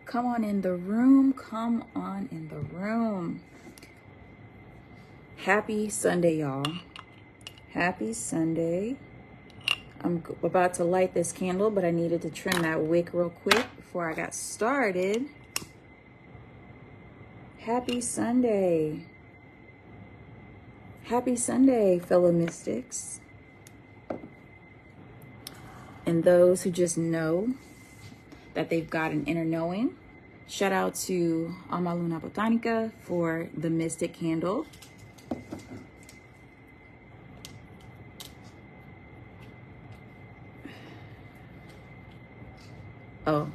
Come on in the room. Come on in the room. Happy Sunday, y'all. Happy Sunday. I'm about to light this candle, but I needed to trim that wick real quick before I got started. Happy Sunday. Happy Sunday, fellow mystics. And those who just know that they've got an inner knowing. Shout out to Alma Luna Botanica for the Mystic Candle. Oh.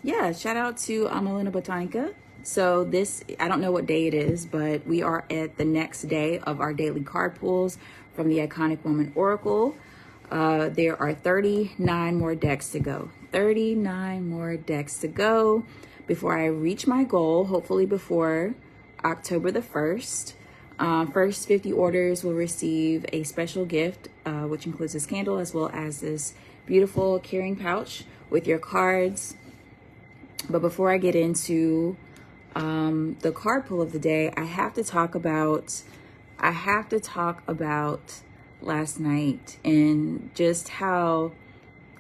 Yeah, shout out to Alma Luna Botanica. So this, I don't know what day it is, but we are at the next day of our daily card pulls from the Iconic Woman Oracle. There are 39 more decks to go. 39 more decks to go before I reach my goal, hopefully before October the 1st. First 50 orders will receive a special gift, which includes this candle as well as this beautiful carrying pouch with your cards. But before I get into the card pull of the day, I have to talk about last night and just how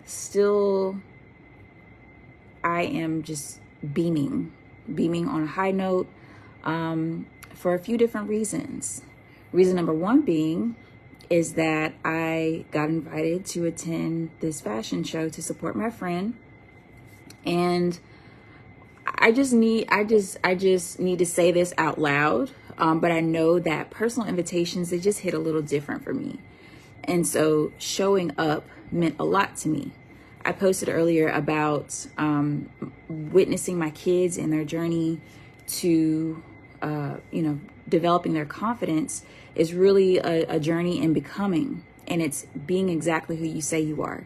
still I am just beaming on a high note for a few different reasons. Reason number one being is that I got invited to attend this fashion show to support my friend, and I just need to say this out loud, but I know that personal invitations, they just hit a little different for me. And so showing up meant a lot to me. I posted earlier about witnessing my kids in their journey to, developing their confidence is really a journey in becoming, and it's being exactly who you say you are.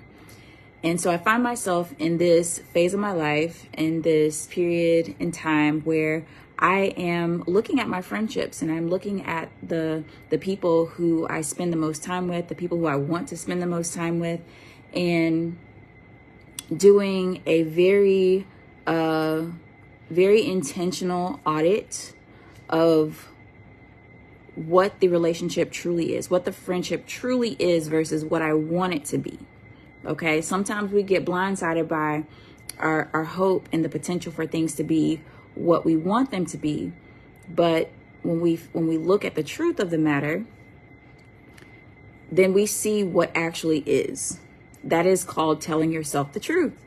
And so I find myself in this phase of my life, in this period in time where I am looking at my friendships and I'm looking at the people who I spend the most time with, the people who I want to spend the most time with, and doing a very intentional audit of what the relationship truly is, what the friendship truly is versus what I want it to be. Okay, sometimes we get blindsided by our hope and the potential for things to be what we want them to be. But when we look at the truth of the matter, then we see what actually is. That is called telling yourself the truth.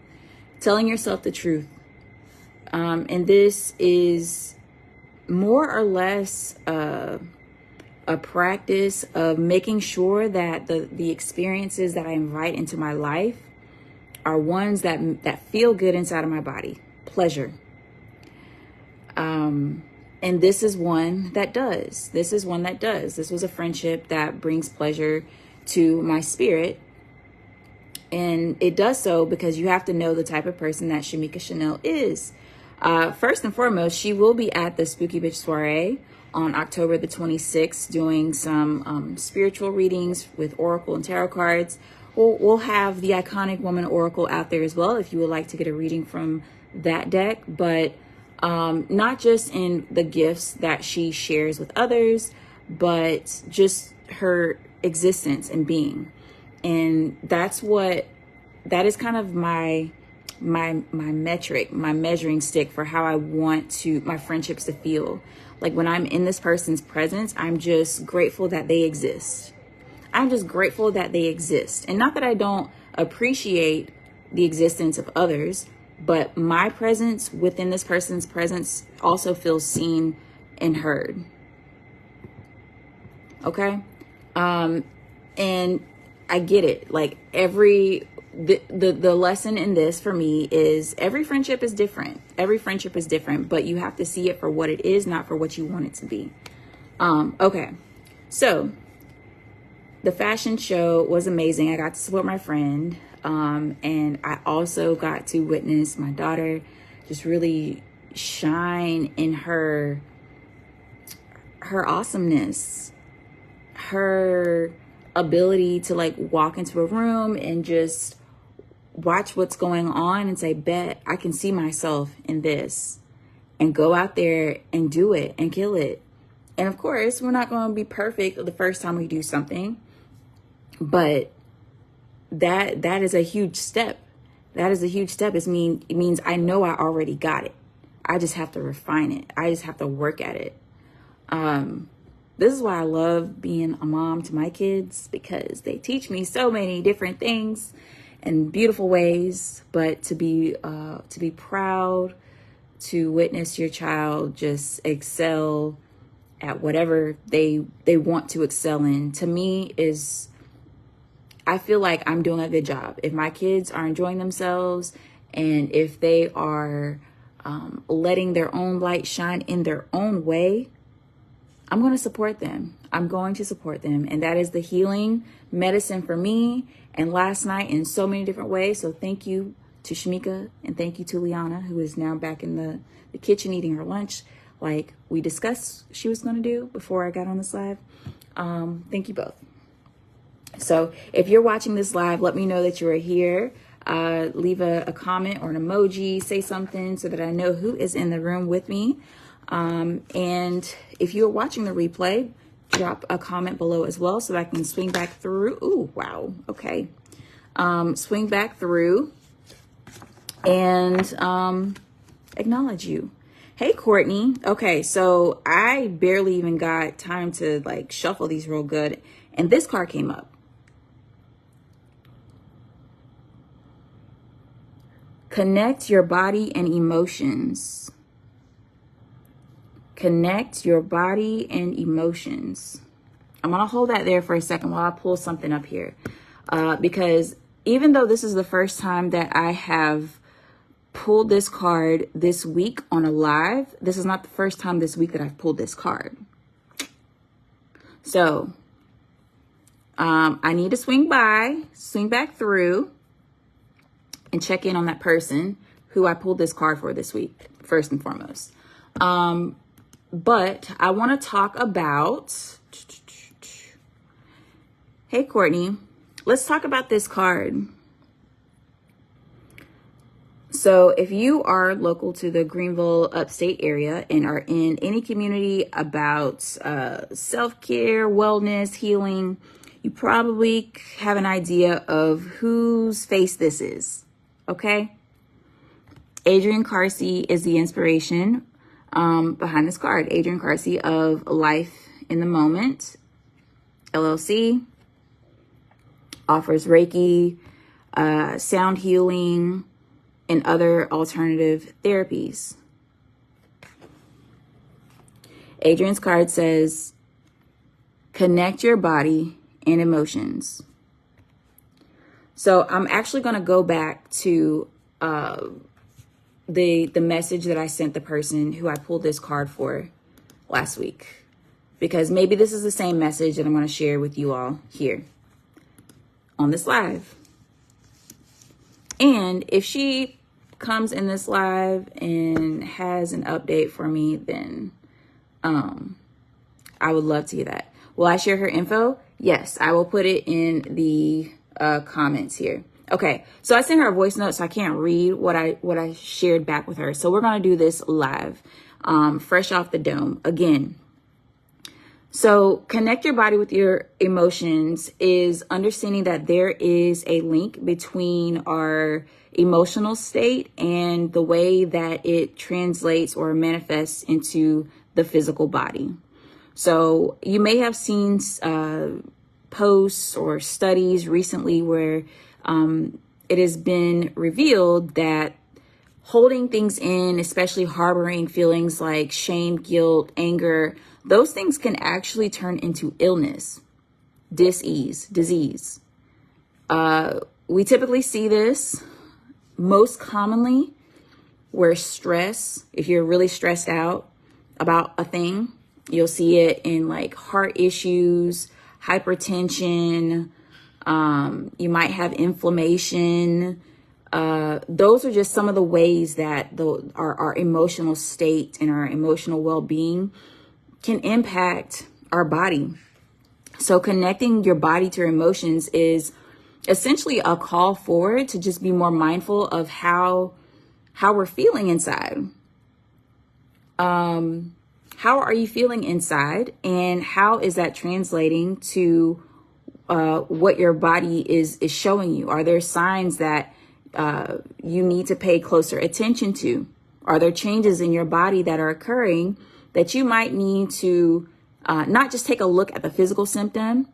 Telling yourself the truth. And this is more or less a practice of making sure that the experiences that I invite into my life are ones that feel good inside of my body. Pleasure. And this is one that does. This was a friendship that brings pleasure to my spirit. And it does so because you have to know the type of person that Shamika Chanel is. First and foremost, she will be at the Spooky Bitch Soiree on October the 26th, doing some spiritual readings with Oracle and Tarot cards. We'll have the Iconic Woman Oracle out there as well if you would like to get a reading from that deck, but not just in the gifts that she shares with others, but just her existence and being. And that is kind of my metric, my measuring stick for how I want my friendships to feel. Like when I'm in this person's presence, I'm just grateful that they exist. I'm just grateful that they exist. And not that I don't appreciate the existence of others, but my presence within this person's presence also feels seen and heard. Okay? And I get it. Like the lesson in this for me is every friendship is different. Every friendship is different, but you have to see it for what it is, not for what you want it to be. Okay. So the fashion show was amazing. I got to support my friend. And I also got to witness my daughter just really shine in her awesomeness, her ability to like walk into a room and just watch what's going on and say, bet I can see myself in this, and go out there and do it and kill it. And of course, we're not going to be perfect the first time we do something, but that is a huge step. That is a huge step. It means I know I already got it. I just have to refine it. I just have to work at it. This is why I love being a mom to my kids, because they teach me so many different things in beautiful ways. But to be proud to witness your child just excel at whatever they want to excel in, to me is, I feel like I'm doing a good job. If my kids are enjoying themselves, and if they are letting their own light shine in their own way, I'm going to support them. I'm going to support them. And that is the healing medicine for me and last night in so many different ways. So thank you to Shamika, and thank you to Liana, who is now back in the kitchen eating her lunch like we discussed she was going to do before I got on this live. Thank you both. So if you're watching this live, let me know that you are here. Leave a comment or an emoji, say something so that I know who is in the room with me. And if you're watching the replay, drop a comment below as well so that I can swing back through. Ooh, wow. Okay. Swing back through and acknowledge you. Hey, Courtney. Okay, so I barely even got time to like shuffle these real good, and this card came up. Connect your body and emotions. Connect your body and emotions. I'm going to hold that there for a second while I pull something up here. Because even though this is the first time that I have pulled this card this week on a live, this is not the first time this week that I've pulled this card. So I need to swing back through and check in on that person who I pulled this card for this week, first and foremost. But I want to talk about, hey, Courtney, let's talk about this card. So if you are local to the Greenville upstate area and are in any community about self-care, wellness, healing, you probably have an idea of whose face this is. Okay. Adrian Carsey is the inspiration behind this card. Adrian Carsey of Life in the Moment, LLC, offers Reiki, sound healing, and other alternative therapies. Adrian's card says, connect your body and emotions. So I'm actually going to go back to the message that I sent the person who I pulled this card for last week, because maybe this is the same message that I'm going to share with you all here on this live. And if she comes in this live and has an update for me, then I would love to hear that. Will I share her info? Yes, I will put it in the comments here. Okay, so I sent her a voice note, so I can't read what I shared back with her. So we're gonna do this live, fresh off the dome again. So connect your body with your emotions is understanding that there is a link between our emotional state and the way that it translates or manifests into the physical body. So you may have seen posts or studies recently where it has been revealed that holding things in, especially harboring feelings like shame, guilt, anger, those things can actually turn into illness, disease. We typically see this most commonly where stress, if you're really stressed out about a thing, you'll see it in like heart issues, hypertension. You might have inflammation. Those are just some of the ways that our emotional state and our emotional well-being can impact our body. So connecting your body to your emotions is essentially a call forward to just be more mindful of how we're feeling inside. How are you feeling inside, and how is that translating to what your body is showing you? Are there signs that you need to pay closer attention to? Are there changes in your body that are occurring that you might need to not just take a look at the physical symptom,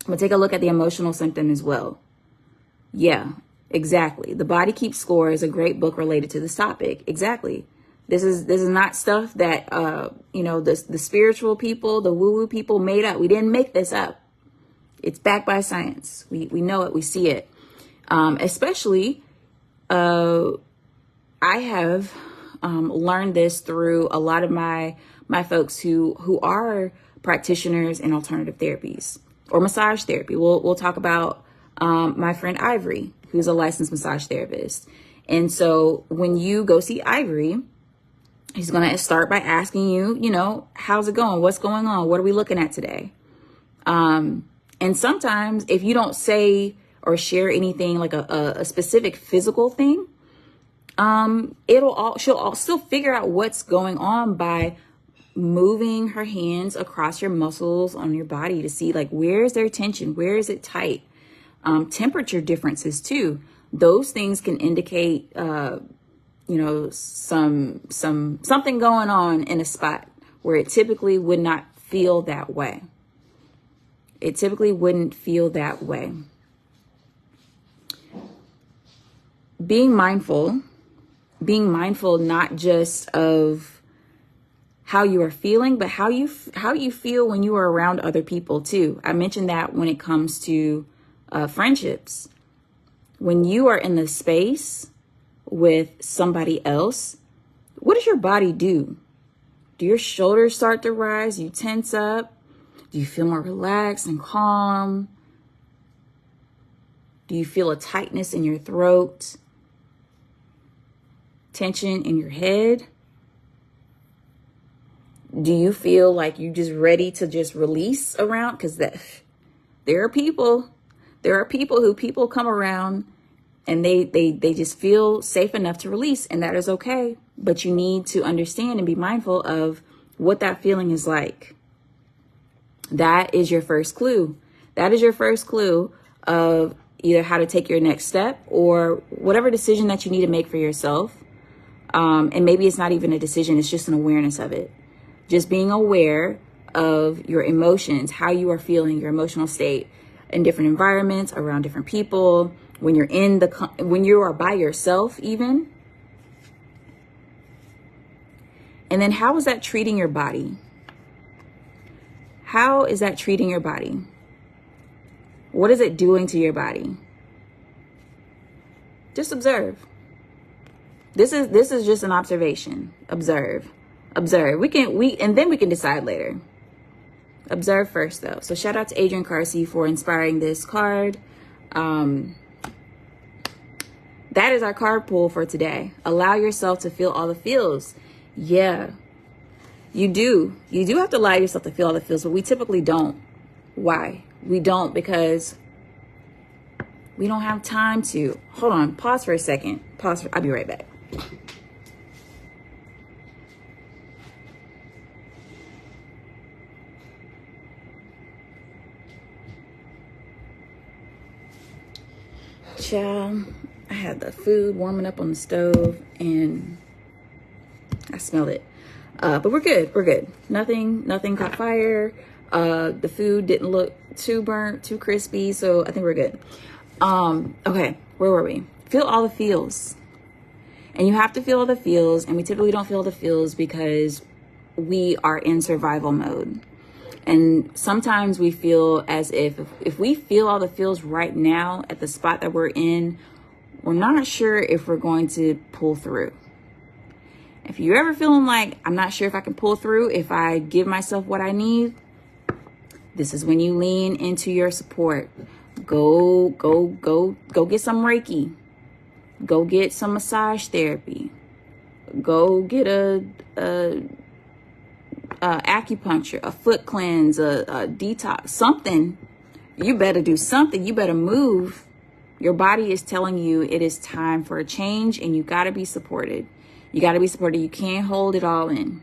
but take a look at the emotional symptom as well? Yeah, exactly. The Body Keeps Score is a great book related to this topic. Exactly. This is not stuff that the spiritual people, the woo-woo people made up. We didn't make this up. It's backed by science. We know it. We see it. Especially, I have learned this through a lot of my folks who are practitioners in alternative therapies or massage therapy. We'll talk about my friend Ivory, who's a licensed massage therapist. And so when you go see Ivory, he's going to start by asking you, how's it going? What's going on? What are we looking at today? And sometimes if you don't say or share anything like a specific physical thing, she'll still figure out what's going on by moving her hands across your muscles on your body to see like, where is there tension? Where is it tight? Temperature differences too. Those things can indicate, something going on in a spot where it typically would not feel that way. It typically wouldn't feel that way. Being mindful not just of how you are feeling, but how you feel when you are around other people too. I mentioned that when it comes to friendships. When you are in the space with somebody else, what does your body do? Do your shoulders start to rise? You tense up? Do you feel more relaxed and calm? Do you feel a tightness in your throat? Tension in your head? Do you feel like you're just ready to just release around? Because there are people who people come around and they just feel safe enough to release, and that is okay. But you need to understand and be mindful of what that feeling is like. That is your first clue. That is your first clue of either how to take your next step or whatever decision that you need to make for yourself. And maybe it's not even a decision, it's just an awareness of it. Just being aware of your emotions, how you are feeling, your emotional state in different environments, around different people, when you're when you are by yourself even. And then how is that treating your body? How is that treating your body? What is it doing to your body? Just observe. This is just an observation. Observe. And then we can decide later. Observe first though. So shout out to Adrian Carsey for inspiring this card. That is our card pull for today. Allow yourself to feel all the feels. Yeah, you do. You do have to allow yourself to feel all the feels, but we typically don't. Why? We don't because we don't have time to. Hold on. Pause for a second. I'll be right back. Child, I had the food warming up on the stove and I smell it. But we're good. We're good. Nothing caught fire. The food didn't look too burnt, too crispy. So I think we're good. Okay. Where were we? Feel all the feels. And you have to feel all the feels. And we typically don't feel the feels because we are in survival mode. And sometimes we feel as if we feel all the feels right now at the spot that we're in, we're not sure if we're going to pull through. If you're ever feeling like, I'm not sure if I can pull through, if I give myself what I need, this is when you lean into your support. Go get some Reiki. Go get some massage therapy. Go get a acupuncture, a foot cleanse, a detox, something. You better do something. You better move. Your body is telling you it is time for a change, and you got to be supported. You got to be supported. You can't hold it all in.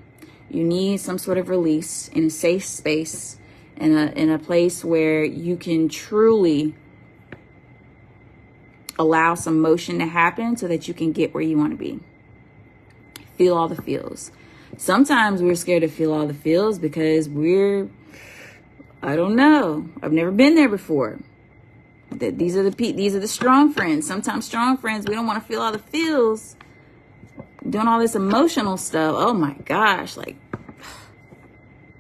You need some sort of release in a safe space, in a place where you can truly allow some motion to happen so that you can get where you want to be. Feel all the feels. Sometimes we're scared to feel all the feels because I don't know. I've never been there before. These are the strong friends. Sometimes strong friends, we don't want to feel all the feels. Doing all this emotional stuff. Oh my gosh, like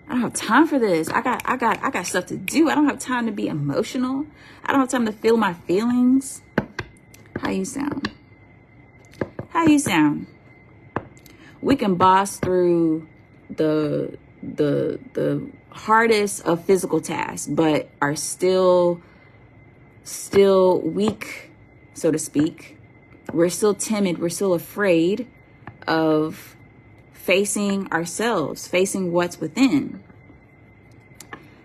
I don't have time for this. I got stuff to do. I don't have time to be emotional. I don't have time to feel my feelings. How you sound? How you sound? We can boss through the hardest of physical tasks, but are still weak, so to speak. We're still timid. We're still afraid of facing ourselves, facing what's within.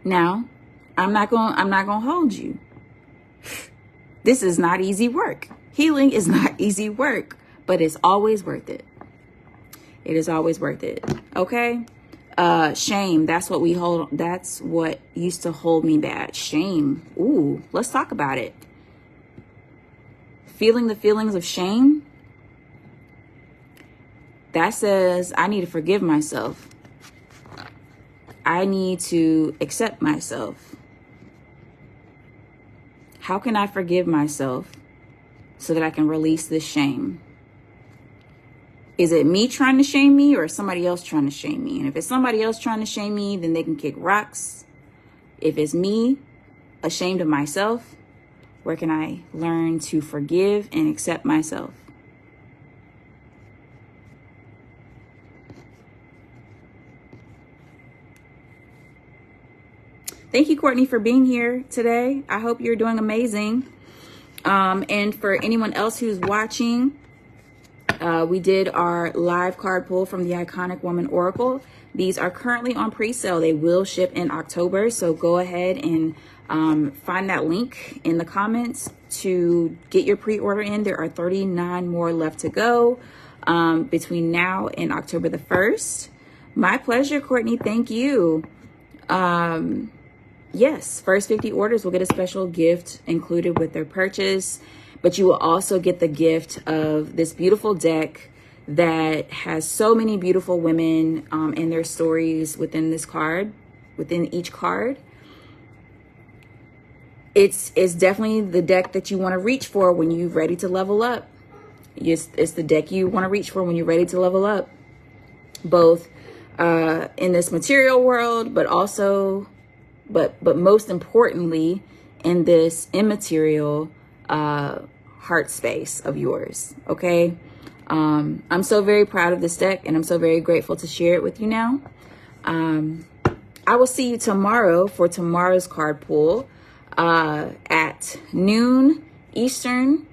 Now, I'm not going to hold you. This is not easy work. Healing is not easy work, but it's always worth it. It is always worth it. Okay? Shame. That's what used to hold me back. Shame. Ooh, let's talk about it. Feeling the feelings of shame. That says I need to forgive myself. I need to accept myself. How can I forgive myself so that I can release this shame? Is it me trying to shame me or somebody else trying to shame me? And if it's somebody else trying to shame me, then they can kick rocks. If it's me, ashamed of myself, where can I learn to forgive and accept myself? Thank you, Courtney, for being here today. I hope you're doing amazing. And for anyone else who's watching, we did our live card pull from the Iconic Woman Oracle. These are currently on pre-sale. They will ship in October. So go ahead and find that link in the comments to get your pre-order in. There are 39 more left to go between now and October the 1st. My pleasure, Courtney. Thank you. Yes, first 50 orders will get a special gift included with their purchase, but you will also get the gift of this beautiful deck that has so many beautiful women and their stories within this card, within each card. It's definitely the deck that you want to reach for when you're ready to level up. It's the deck you want to reach for when you're ready to level up, both in this material world, but also but most importantly in this immaterial heart space of yours. Okay. I'm so very proud of this deck, and I'm so very grateful to share it with you now. I will see you tomorrow for tomorrow's card pull at noon Eastern.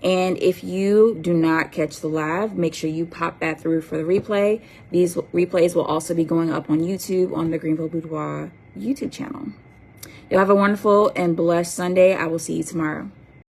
And if you do not catch the live, make sure you pop that through for the replay. These replays will also be going up on YouTube on the Greenville Boudoir YouTube channel. You'll have a wonderful and blessed Sunday. I will see you tomorrow.